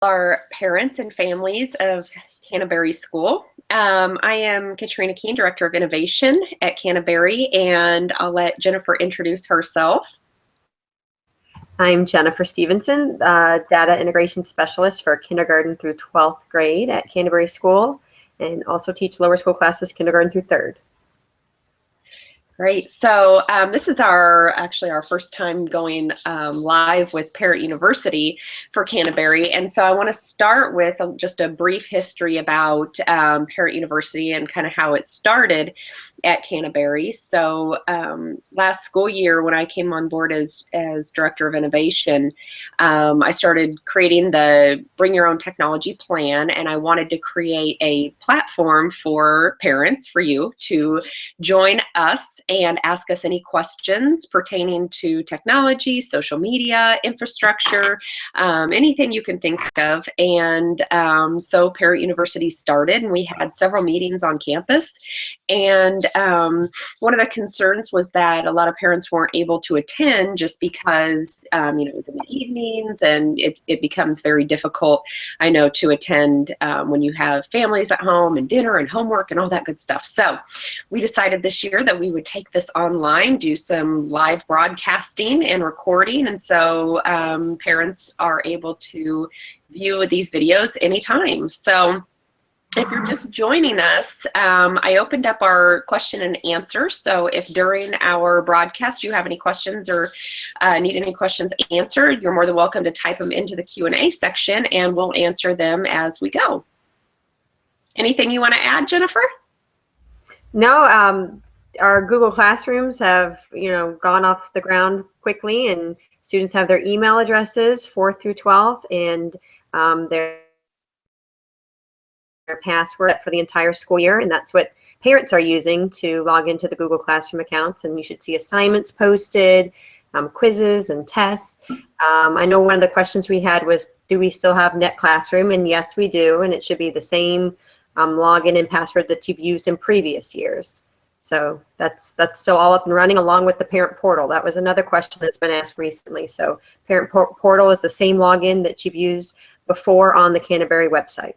Our parents and families of Canterbury School. I am Katrina Keene, Director of Innovation at Canterbury, and I'll let Jennifer introduce herself. I'm Jennifer Stevenson, Data Integration Specialist for kindergarten through 12th grade at Canterbury School, and also teach lower school classes kindergarten through 3rd. Great. So this is actually our first time going live with Parent University for Canterbury. And so I want to start with just a brief history about Parent University and kind of how it started at Canterbury. So last school year when I came on board as Director of Innovation, I started creating the Bring Your Own Technology plan, and I wanted to create a platform for parents, for you, to join us and ask us any questions pertaining to technology, social media, infrastructure, anything you can think of. And so Parent University started, and we had several meetings on campus. And one of the concerns was that a lot of parents weren't able to attend just because it was in the evenings, and it becomes very difficult, I know, to attend when you have families at home and dinner and homework and all that good stuff. So we decided this year that we would take this online, do some live broadcasting and recording, and so parents are able to view these videos anytime. So if you're just joining us, I opened up our question and answer. So if during our broadcast you have any questions or need any questions answered, you're more than welcome to type them into the Q&A section, and we'll answer them as we go. Anything you want to add, Jennifer? No, our Google Classrooms have, gone off the ground quickly, and students have their email addresses 4th through 12th, and their password for the entire school year, and that's what parents are using to log into the Google Classroom accounts. And you should see assignments posted, quizzes and tests. I know one of the questions we had was, do we still have Net Classroom? And yes, we do, and it should be the same login and password that you've used in previous years. So that's still all up and running, along with the parent portal. That was another question that's been asked recently. So parent portal is the same login that you've used before on the Canterbury website.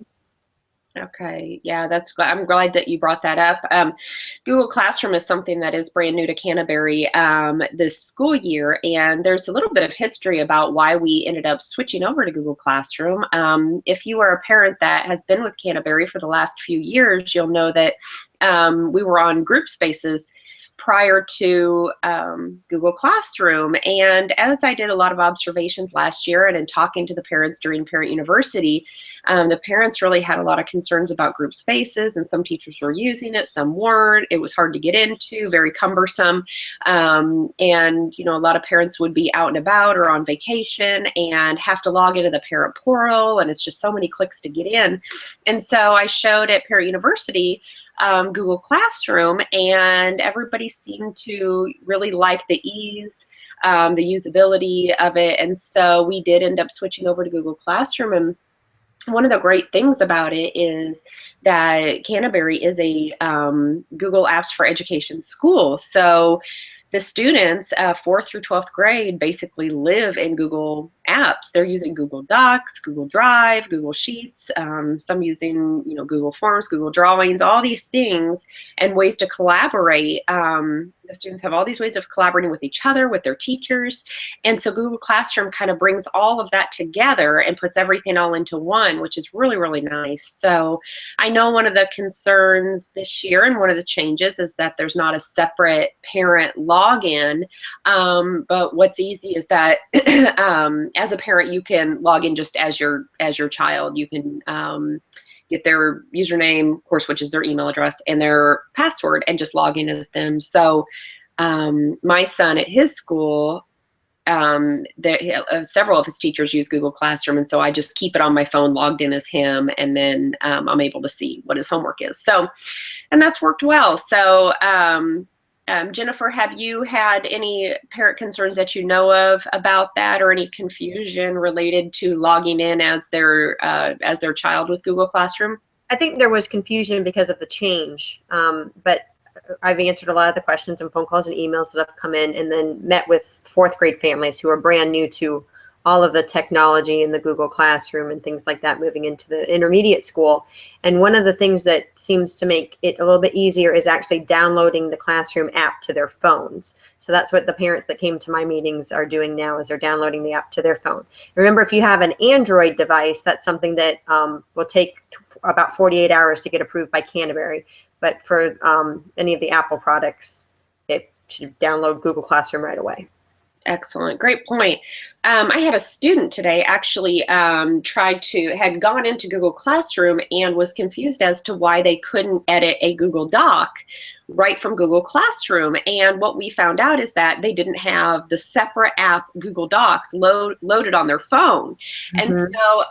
Okay, yeah, I'm glad that you brought that up. Google Classroom is something that is brand new to Canterbury this school year, and there's a little bit of history about why we ended up switching over to Google Classroom. If you are a parent that has been with Canterbury for the last few years, you'll know that we were on group spaces prior to Google Classroom. And as I did a lot of observations last year and in talking to the parents during Parent University, the parents really had a lot of concerns about group spaces, and some teachers were using it, some weren't. It was hard to get into, very cumbersome. And, a lot of parents would be out and about or on vacation and have to log into the parent portal, and it's just so many clicks to get in. And so I showed at Parent University Google Classroom, and everybody seemed to really like the ease, the usability of it, and so we did end up switching over to Google Classroom. And one of the great things about it is that Canterbury is a Google Apps for Education school. So the students, 4th through 12th grade, basically live in Google Apps. They're using Google Docs, Google Drive, Google Sheets, some using Google Forms, Google Drawings, all these things, and ways to collaborate. The students have all these ways of collaborating with each other, with their teachers, and so Google Classroom kind of brings all of that together and puts everything all into one, which is really, really nice. So I know one of the concerns this year and one of the changes is that there's not a separate parent login, but what's easy is that as a parent, you can log in just as your child. You can get their username, of course, which is their email address, and their password, and just log in as them. So my son at his school, several of his teachers use Google Classroom, and so I just keep it on my phone logged in as him, and then I'm able to see what his homework is. So, and that's worked well. So Jennifer, have you had any parent concerns that you know of about that, or any confusion related to logging in as their child with Google Classroom? I think there was confusion because of the change, but I've answered a lot of the questions and phone calls and emails that have come in, and then met with 4th grade families who are brand new to all of the technology in the Google Classroom and things like that moving into the intermediate school. And one of the things that seems to make it a little bit easier is actually downloading the Classroom app to their phones. So that's what the parents that came to my meetings are doing now, is they're downloading the app to their phone. Remember, if you have an Android device, that's something that will take about 48 hours to get approved by Canterbury. But for any of the Apple products, it should download Google Classroom right away. Excellent. Great point. I had a student today actually had gone into Google Classroom and was confused as to why they couldn't edit a Google Doc right from Google Classroom. And what we found out is that they didn't have the separate app Google Docs loaded on their phone. And so,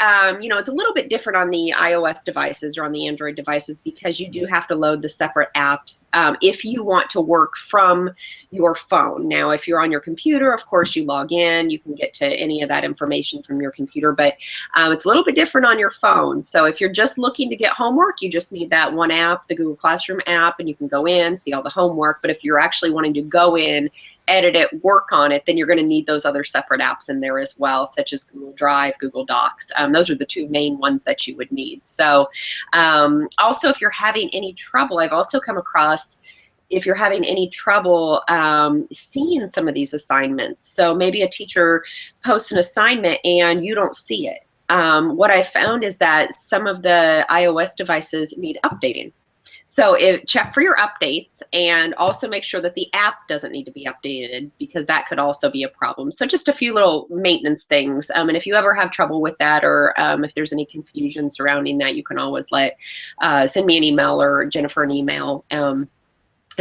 it's a little bit different on the iOS devices or on the Android devices, because you do have to load the separate apps if you want to work from your phone. Now, if you're on your computer, of course, you log in, you can get to any of that information from your computer, but it's a little bit different on your phone. So if you're just looking to get homework, you just need that one app, the Google Classroom app, and you can go in, see all the homework. But if you're actually wanting to go in, edit it, work on it, then you're going to need those other separate apps in there as well, such as Google Drive, Google Docs. Those are the two main ones that you would need. So also, if you're having any trouble, I've also come across, if you're having any trouble seeing some of these assignments. So maybe a teacher posts an assignment and you don't see it. What I found is that some of the iOS devices need updating. So check for your updates, and also make sure that the app doesn't need to be updated, because that could also be a problem. So just a few little maintenance things. And if you ever have trouble with that, or if there's any confusion surrounding that, you can always send me an email or Jennifer an email. And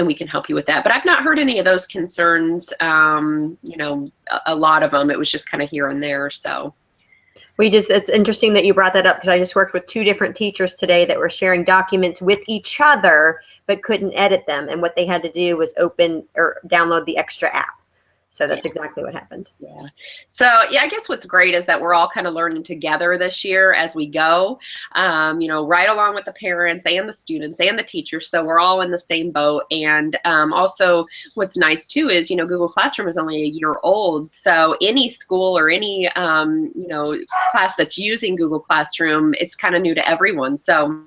we can help you with that. But I've not heard any of those concerns, a lot of them. It was just kind of here and there, so. It's interesting that you brought that up, because I just worked with 2 different teachers today that were sharing documents with each other, but couldn't edit them. And what they had to do was open or download the extra app. So that's exactly what happened. Yeah. So yeah, I guess what's great is that we're all kind of learning together this year as we go, right along with the parents and the students and the teachers. So we're all in the same boat. And also what's nice too is, Google Classroom is only a year old. So any school or any, class that's using Google Classroom, it's kind of new to everyone. So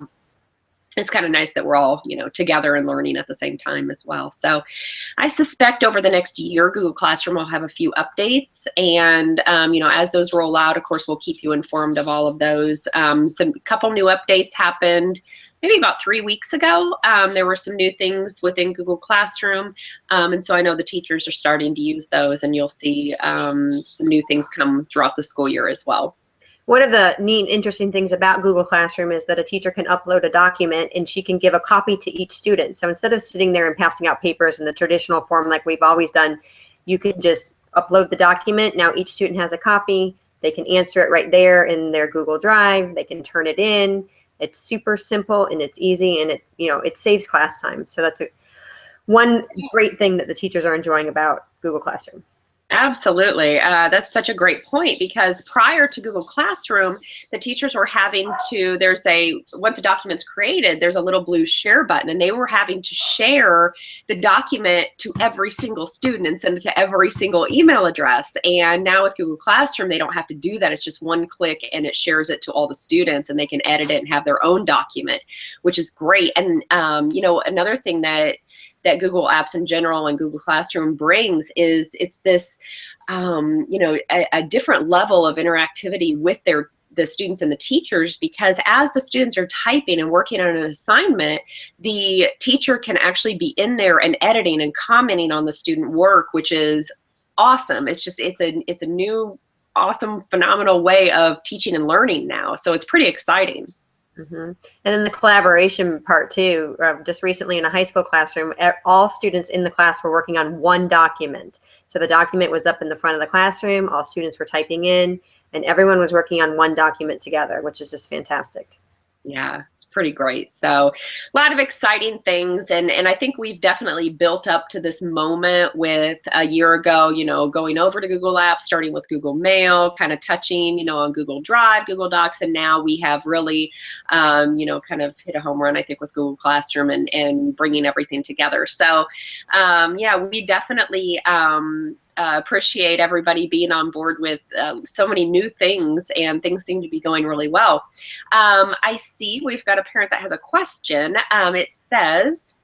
it's kind of nice that we're all, together and learning at the same time as well. So I suspect over the next year, Google Classroom will have a few updates. And, as those roll out, of course, we'll keep you informed of all of those. Couple new updates happened maybe about 3 weeks ago. There were some new things within Google Classroom. And so I know the teachers are starting to use those, and you'll see some new things come throughout the school year as well. One of the neat, interesting things about Google Classroom is that a teacher can upload a document and she can give a copy to each student. So instead of sitting there and passing out papers in the traditional form like we've always done, you can just upload the document. Now each student has a copy. They can answer it right there in their Google Drive. They can turn it in. It's super simple and it's easy, and it saves class time. So that's one great thing that the teachers are enjoying about Google Classroom. Absolutely. That's such a great point, because prior to Google Classroom, the teachers were having to, once a document's created, there's a little blue share button, and they were having to share the document to every single student and send it to every single email address. And now with Google Classroom, they don't have to do that. It's just one click and it shares it to all the students, and they can edit it and have their own document, which is great. And, another thing that Google Apps in general and Google Classroom brings is it's this, a different level of interactivity with the students and the teachers, because as the students are typing and working on an assignment, the teacher can actually be in there and editing and commenting on the student work, which is awesome. It's a new, awesome, phenomenal way of teaching and learning now. So it's pretty exciting. And then the collaboration part too. Just recently in a high school classroom, all students in the class were working on one document. So the document was up in the front of the classroom, all students were typing in, and everyone was working on one document together, which is just fantastic. Yeah, it's pretty great. So a lot of exciting things. And I think we've definitely built up to this moment with a year ago, going over to Google Apps, starting with Google Mail, kind of touching, on Google Drive, Google Docs. And now we have really, kind of hit a home run, I think, with Google Classroom and bringing everything together. So, yeah, we definitely appreciate everybody being on board with so many new things, and things seem to be going really well. I see we've got a parent that has a question. It says,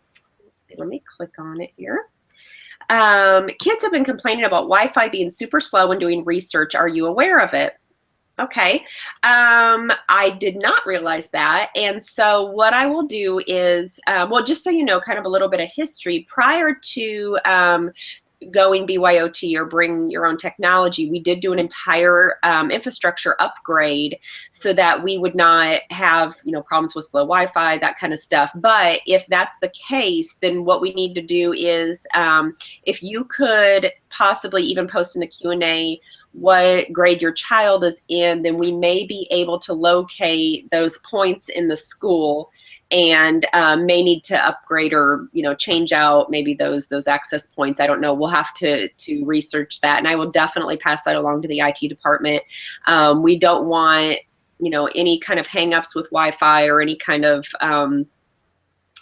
let's see, let me click on it here. Kids have been complaining about Wi-Fi being super slow when doing research. Are you aware of it? Okay. I did not realize that. And so what I will do is, well, just so you know, kind of a little bit of history, prior to going BYOT or bring your own technology, we did do an entire infrastructure upgrade so that we would not have problems with slow Wi-Fi, that kind of stuff. But if that's the case, then what we need to do is if you could possibly even post in the Q&A what grade your child is in, then we may be able to locate those points in the school and may need to upgrade or change out maybe those access points. I don't know. We'll have to research that, and I will definitely pass that along to the IT department. We don't want any kind of hangups with Wi-Fi or any kind of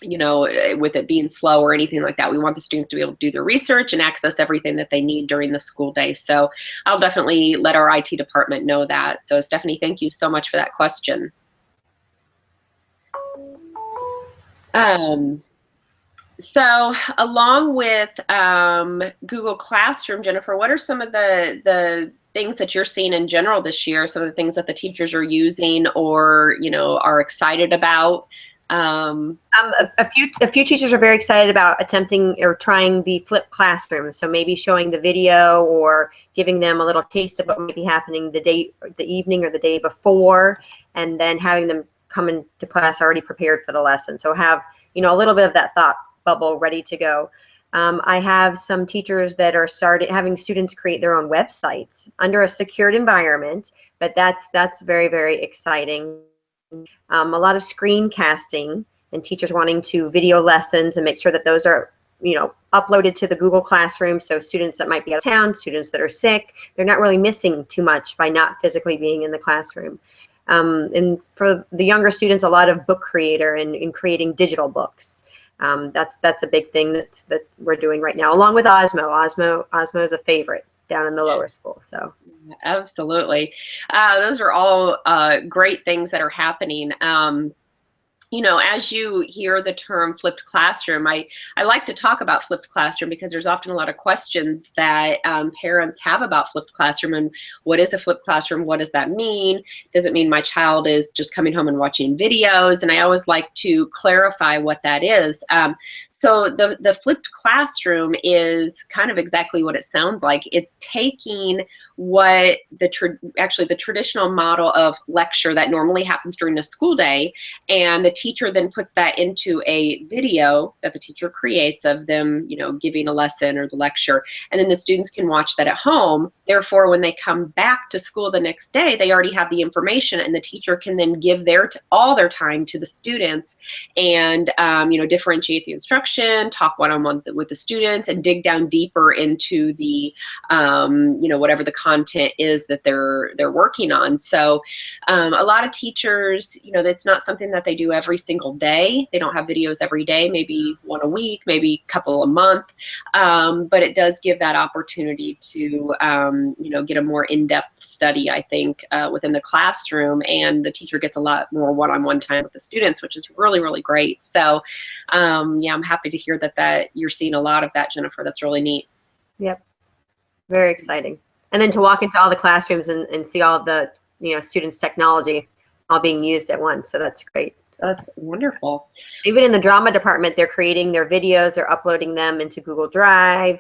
with it being slow or anything like that. We want the students to be able to do their research and access everything that they need during the school day. So I'll definitely let our IT department know that. So Stephanie, thank you so much for that question. So along with Google Classroom, Jennifer, what are some of the things that you're seeing in general this year? Some of the things that the teachers are using or are excited about? A few teachers are very excited about attempting or trying the flipped classroom. So maybe showing the video or giving them a little taste of what might be happening the evening or the day before, and then having them come into class already prepared for the lesson. So have a little bit of that thought bubble ready to go. I have some teachers that are having students create their own websites under a secured environment, but that's very, very exciting. A lot of screencasting and teachers wanting to video lessons and make sure that those are uploaded to the Google Classroom, so students that might be out of town, students that are sick, they're not really missing too much by not physically being in the classroom. And for the younger students, a lot of book creator and creating digital books. That's a big thing that we're doing right now, along with Osmo. Osmo is a favorite down in the lower school. So absolutely, those are all great things that are happening. As you hear the term flipped classroom, I like to talk about flipped classroom because there's often a lot of questions that parents have about flipped classroom. And what is a flipped classroom? What does that mean? Does it mean my child is just coming home and watching videos? And I always like to clarify what that is. So the flipped classroom is kind of exactly what it sounds like. It's taking what the traditional model of lecture that normally happens during the school day, and the teacher then puts that into a video that the teacher creates of them, giving a lesson or the lecture, and then the students can watch that at home. Therefore, when they come back to school the next day, they already have the information, and the teacher can then give all their time to the students and differentiate the instruction, talk one-on-one with the students, and dig down deeper into the whatever the content is that they're working on. So a lot of teachers, that's not something that they do every single day. They don't have videos every day, maybe one a week, maybe a couple a month. But it does give that opportunity to, get a more in-depth study, I think, within the classroom, and the teacher gets a lot more one-on-one time with the students, which is really, really great. So, yeah, I'm happy to hear that you're seeing a lot of that, Jennifer. That's really neat. Yep. Very exciting. And then to walk into all the classrooms and see all the, students' technology all being used at once. So that's great. That's wonderful. Even in the drama department, they're creating their videos, they're uploading them into Google Drive,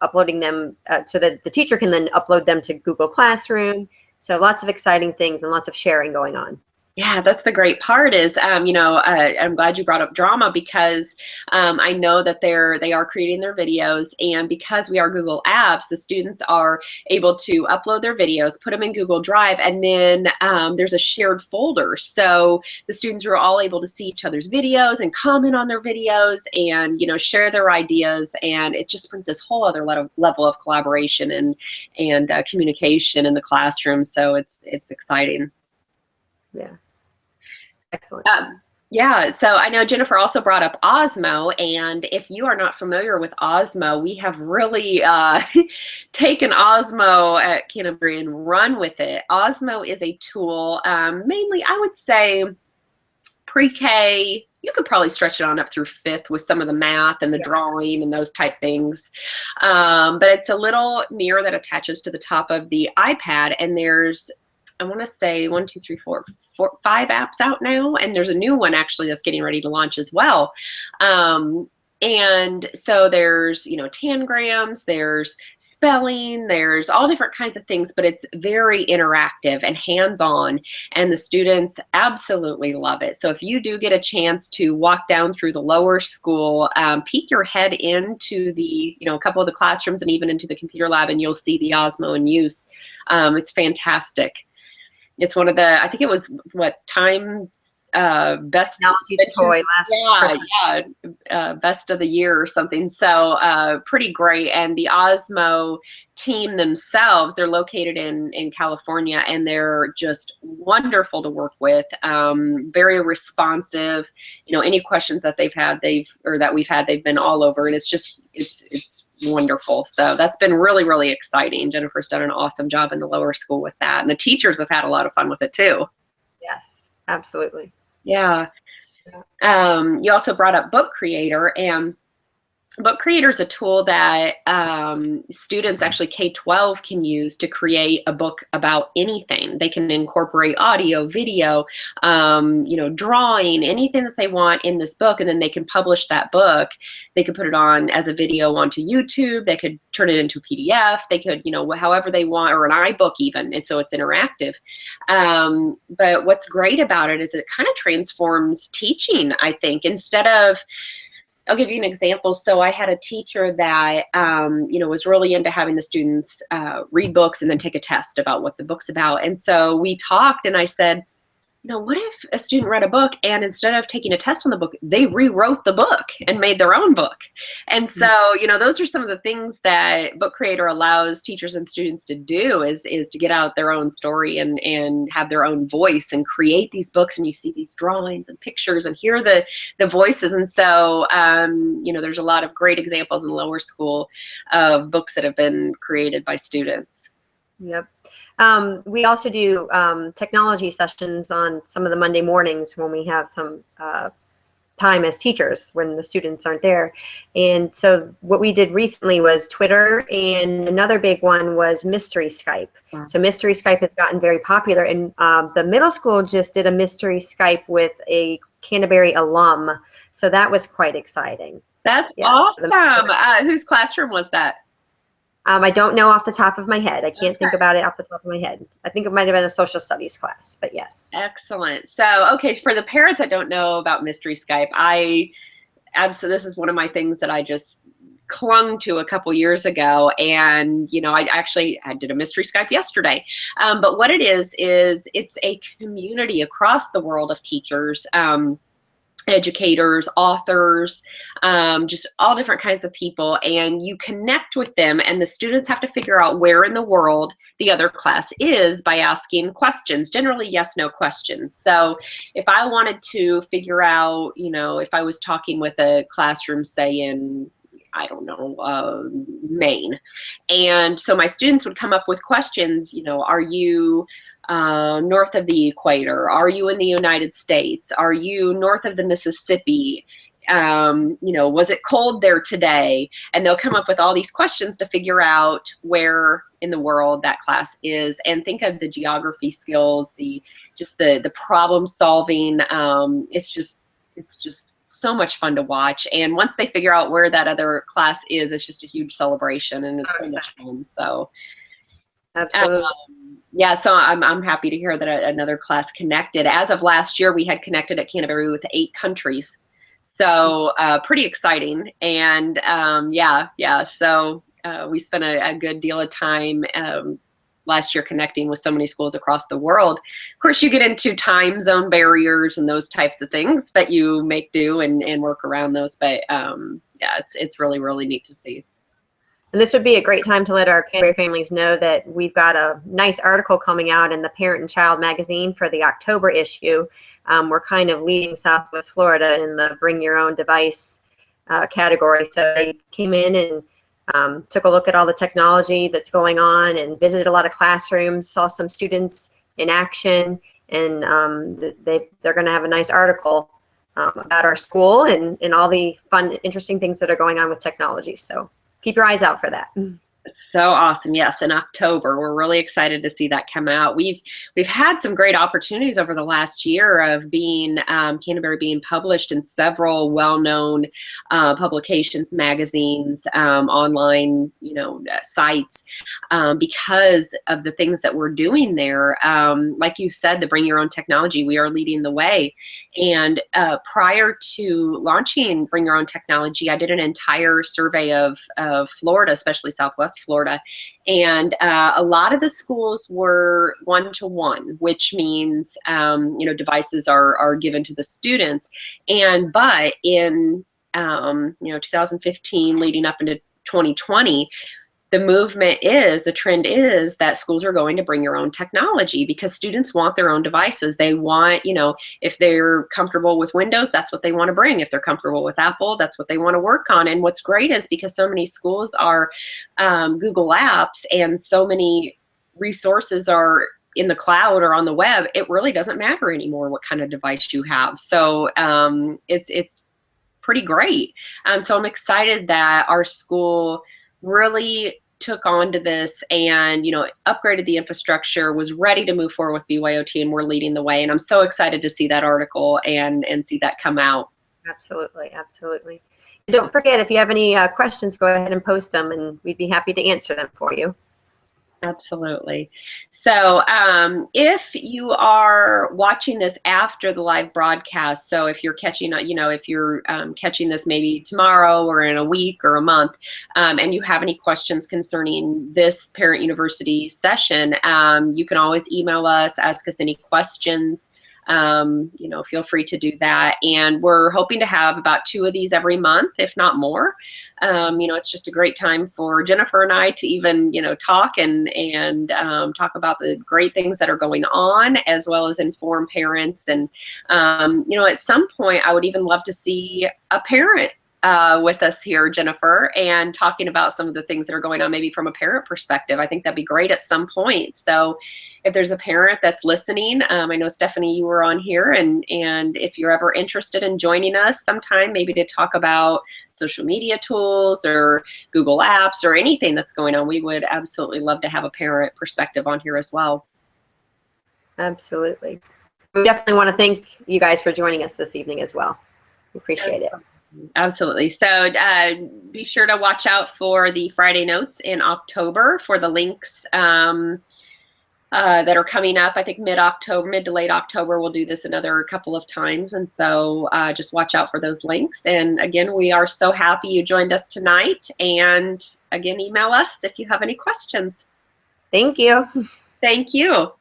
uploading them so that the teacher can then upload them to Google Classroom. So lots of exciting things and lots of sharing going on. Yeah, that's the great part is, I'm glad you brought up drama because I know that they are creating their videos, and because we are Google Apps, the students are able to upload their videos, put them in Google Drive, and then there's a shared folder. So the students are all able to see each other's videos and comment on their videos and, share their ideas, and it just brings this whole other level of collaboration and communication in the classroom. So it's exciting. Yeah, excellent. Yeah, so I know Jennifer also brought up Osmo, and if you are not familiar with Osmo, we have really taken Osmo at Canterbury and run with it. Osmo is a tool, mainly I would say pre-K. You could probably stretch it on up through fifth with some of the math and the Yeah. drawing and those type things. But it's a little mirror that attaches to the top of the iPad, and there's, I want to say, 5 apps out now, and there's a new one actually that's getting ready to launch as well. And so there's, tangrams, there's spelling, there's all different kinds of things, but it's very interactive and hands-on, and the students absolutely love it. So if you do get a chance to walk down through the lower school, peek your head into the, a couple of the classrooms and even into the computer lab, and you'll see the Osmo in use. It's fantastic. It's one of the, I think it was what Time's best Technology toy last Christmas. best of the year or something. So pretty great. And the Osmo team themselves, they're located in California, and they're just wonderful to work with. Very responsive. Any questions that they've had, they've been all over, and it's wonderful. So that's been really, really exciting. Jennifer's done an awesome job in the lower school with that, and the teachers have had a lot of fun with it too. Yes, absolutely. Yeah. You also brought up Book Creator, and Book Creator is a tool that students, actually K-12, can use to create a book about anything. They can incorporate audio, video, drawing, anything that they want in this book, and then they can publish that book. They could put it on as a video onto YouTube. They could turn it into a PDF. They could, however they want, or an iBook even, and so it's interactive. But what's great about it is it kind of transforms teaching, I think. Instead of, I'll give you an example. So I had a teacher that, was really into having the students read books and then take a test about what the book's about. And so we talked, and I said, what if a student read a book and instead of taking a test on the book, they rewrote the book and made their own book? And so, those are some of the things that Book Creator allows teachers and students to do is to get out their own story and have their own voice and create these books. And you see these drawings and pictures and hear the voices. And so, there's a lot of great examples in lower school of books that have been created by students. Yep. We also do technology sessions on some of the Monday mornings when we have some time as teachers when the students aren't there. And so what we did recently was Twitter, and another big one was Mystery Skype. Yeah. So Mystery Skype has gotten very popular, and the middle school just did a Mystery Skype with a Canterbury alum. So that was quite exciting. That's awesome. Whose classroom was that? I don't know off the top of my head. I can't think about it off the top of my head. I think it might have been a social studies class, but yes. Excellent. So, okay, for the parents that don't know about Mystery Skype, this is one of my things that I just clung to a couple years ago. And, I did a Mystery Skype yesterday. But what it is it's a community across the world of teachers, educators, authors, just all different kinds of people, and you connect with them, and the students have to figure out where in the world the other class is by asking questions, generally yes/no questions. So if I wanted to figure out, if I was talking with a classroom, say in, I don't know, Maine, and so my students would come up with questions, are you north of the equator? Are you in the United States? Are you north of the Mississippi? Was it cold there today? And they'll come up with all these questions to figure out where in the world that class is, and think of the geography skills, the problem solving. It's just so much fun to watch. And once they figure out where that other class is, it's just a huge celebration, and it's so much fun. So absolutely. Yeah, so I'm happy to hear that another class connected. As of last year, we had connected at Canterbury with 8 countries, so pretty exciting. And yeah. So we spent a good deal of time last year connecting with so many schools across the world. Of course, you get into time zone barriers and those types of things, but you make do and work around those. But yeah, it's really neat to see. And this would be a great time to let our Canterbury families know that we've got a nice article coming out in the Parent and Child magazine for the October issue. We're kind of leading Southwest Florida in the bring your own device category. So they came in and took a look at all the technology that's going on and visited a lot of classrooms, saw some students in action, and they're going to have a nice article about our school and all the fun, interesting things that are going on with technology. So keep your eyes out for that. So awesome. Yes, in October. We're really excited to see that come out. We've had some great opportunities over the last year of being Canterbury being published in several well-known publications, magazines, online, sites because of the things that we're doing there. Like you said, the Bring Your Own Technology, we are leading the way. And prior to launching Bring Your Own Technology, I did an entire survey of Florida, especially Southwest Florida, and a lot of the schools were one-to-one, which means devices are given to the students. But in 2015 leading up into 2020, the trend is that schools are going to bring your own technology because students want their own devices. They want, if they're comfortable with Windows, that's what they want to bring. If they're comfortable with Apple, that's what they want to work on. And what's great is because so many schools are Google Apps and so many resources are in the cloud or on the web, it really doesn't matter anymore what kind of device you have. So it's pretty great. So I'm excited that our school really took on to this and upgraded the infrastructure, was ready to move forward with BYOT, and we're leading the way. And I'm so excited to see that article and see that come out. Absolutely. And don't forget, if you have any questions, go ahead and post them and we'd be happy to answer them for you. Absolutely. So if you are watching this after the live broadcast, so if you're catching, catching this maybe tomorrow or in a week or a month, and you have any questions concerning this Parent University session, you can always email us, ask us any questions. Feel free to do that. And we're hoping to have about 2 of these every month, if not more. It's just a great time for Jennifer and I to even, talk and talk about the great things that are going on, as well as inform parents. And, at some point, I would even love to see a parent with us here, Jennifer, and talking about some of the things that are going on maybe from a parent perspective. I think that'd be great at some point. So if there's a parent that's listening, I know Stephanie, you were on here, and if you're ever interested in joining us sometime, maybe to talk about social media tools or Google Apps or anything that's going on, we would absolutely love to have a parent perspective on here as well. Absolutely. We definitely want to thank you guys for joining us this evening as well. We appreciate it. Absolutely. So be sure to watch out for the Friday notes in October for the links that are coming up. I think mid to late October, we'll do this another couple of times. And so just watch out for those links. And again, we are so happy you joined us tonight. And again, email us if you have any questions. Thank you. Thank you.